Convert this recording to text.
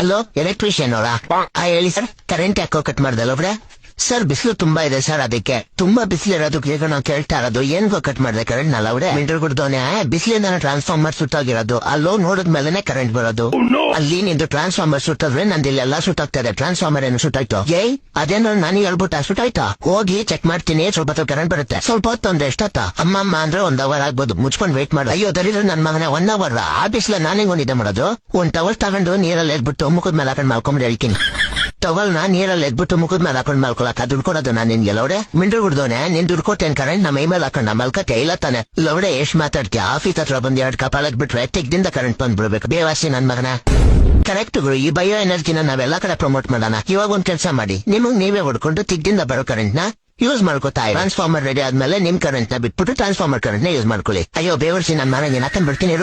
Hello, electrician ಅವರಾ? ಹೇಳಿ sir, current ಯಾಕೋ ಕಟ್ ಮಾಡ್ದಲ್ಲ ಒಬ್ರೆ? ಸರ್, ಬಿಸಿಲು ತುಂಬಾ ಇದೆ ಸರ್, ಅದಕ್ಕೆ ತುಂಬಾ ಬಿಸಿಲಿರೋದಕ್ಕೆ ಈಗ ನಾವು ಕೇಳ್ತಾ ಇರೋದು ಏನ್ಗೋ ಕಟ್ ಮಾಡಿದೆ ಕರೆಂಟ್ ನಲ್ಲ ಅವ್ರೆ? ಮಿಂಟರ್ ಕುಡ್ದವನೆ ಬಿಸಿಲಿಂದ ಟ್ರಾನ್ಸ್ಫಾರ್ಮರ್ ಸುತ್ತಾಗಿರೋದು, ಅಲ್ಲೋ ನೋಡಿದ್ಮೇಲೆ ಕರೆಂಟ್ ಬರೋದು. ಅಲ್ಲಿ ನಿಂದು ಟ್ರಾನ್ಸ್ಫಾರ್ಮರ್ ಸುತ್ತದ್ರೆ ನಂದು ಇಲ್ಲೆಲ್ಲ ಸುತ್ತಾಗ್ತದೆ. ಟ್ರಾನ್ಸ್ಫಾರ್ಮರ್ ಏನು ಸುತ್ತಾಯ್ತು? ಅದೇನೋ ನಾನು ಹೇಳ್ಬಿಟ್ಟ ಸುತ್ತಾಯ್ತಾ? ಹೋಗಿ ಚೆಕ್ ಮಾಡ್ತೀನಿ, ಸ್ವಲ್ಪ ಹೊತ್ತು ಕರೆಂಟ್ ಬರುತ್ತೆ. ಸ್ವಲ್ಪ ಹೊತ್ತು ಅಂದ್ರೆ ಎಷ್ಟತ್ತ? ಅಮ್ಮಮ್ಮ ಅಂದ್ರೆ 1 ಅವರ್ ಆಗ್ಬೋದು, ಮುಚ್ಕೊಂಡ್ ವೇಟ್ ಮಾಡು. ಅಯ್ಯೋ ದರಿದ್ರ ನನ್ ಮಗನ 1 ಅವರ್ ಆ ಬಿಸಿಲ ನಾನೇ ಒಂದಿದೆ ಮಾಡೋದು. 1 ಟವಲ್ ತಗೊಂಡು ನೀರಲ್ಲಿ ಎದ್ಬಿಟ್ಟು ಮುಖದ ಮೇಲೆ ಹಾಕೊಂಡ್ ಮಾಡ್ಕೊಂಡ್ ಹೇಳ್ತೀನಿ. ಟವಲ್ ನಾ ನೀರಲ್ಲಿ ಎದ್ಬಿಟ್ಟು ಮುಖದ ಮೇಲೆ ಹಾಕೊಂಡ್ ಮಾಡ್ಕೊಳಕ ದುಡ್ಡು ಕೊಡೋದು ನಾನು ನಿನ್ಗೆ ಲೌಡೆ? ಮಿಂಡ್ರು ಹುಡ್ದೋನೆ, ನೀನ್ ದುಡ್ಡು ಕೊಟ್ಟೇನ್ ಕರೆಂಟ್ ನಮ್ಮ ಮೈ ಮೇಲೆ ಹಾಕೊಂಡ್ ಮಲ್ಕತ್ತೆ ಇಲ್ಲ ತಾನೆ? ಲೌಡೆ ಎಷ್ಟ್ ಮಾತಾಡ್ತೀಯ? ಆಫೀಸ್ ಹತ್ರ ಬಂದ್ 2 ಕಪಾಲಕ್ ಬಿಟ್ರೆ ತೆಗ್ದಿಂದ ಕರೆಂಟ್ ಬಂದ್ಬಿಡ್ಬೇಕು. ಬೇವಾಸಿ ನನ್ ಮಗನ. ಕರೆಕ್ಟ್ ಗುರು, ಈ ಬಯೋ ಎನರ್ಜಿನ ನಾವೆಲ್ಲಾ ಕಡೆ ಪ್ರಮೋಟ್ ಮಾಡೋಣ. ಇವಾಗ ಒಂದ್ ಕೆಲಸ ಮಾಡಿ, ನಿಮಗ್ ನೀವೇ ಹೊಡ್ಕೊಂಡು ತಿಗ್ದಿಂದ ಬರೋ ಕರೆಂಟ್ ನ ಯೂಸ್ ಮಾಡ್ಕೋತಾ. ಟ್ರಾನ್ಸ್ಫಾರ್ಮರ್ ರೆಡಿ ಆದ್ಮೇಲೆ ನಿಮ್ ಕರೆಂಟ್ ನ ಬಿಟ್ಬಿಟ್ಟು ಟ್ರಾನ್ಸ್ಫಾರ್ಮರ್ ಕರೆಂಟ್ ನ ಯೂಸ್ ಮಾಡ್ಕೊಳ್ಳಿ. ಅಯ್ಯೋ ಬೇವರ್ಸಿ ನನ್ ಮನೆಗೆ ಹಾಕೊಂಡ್ ಬಿಡ್ತೀನಿ.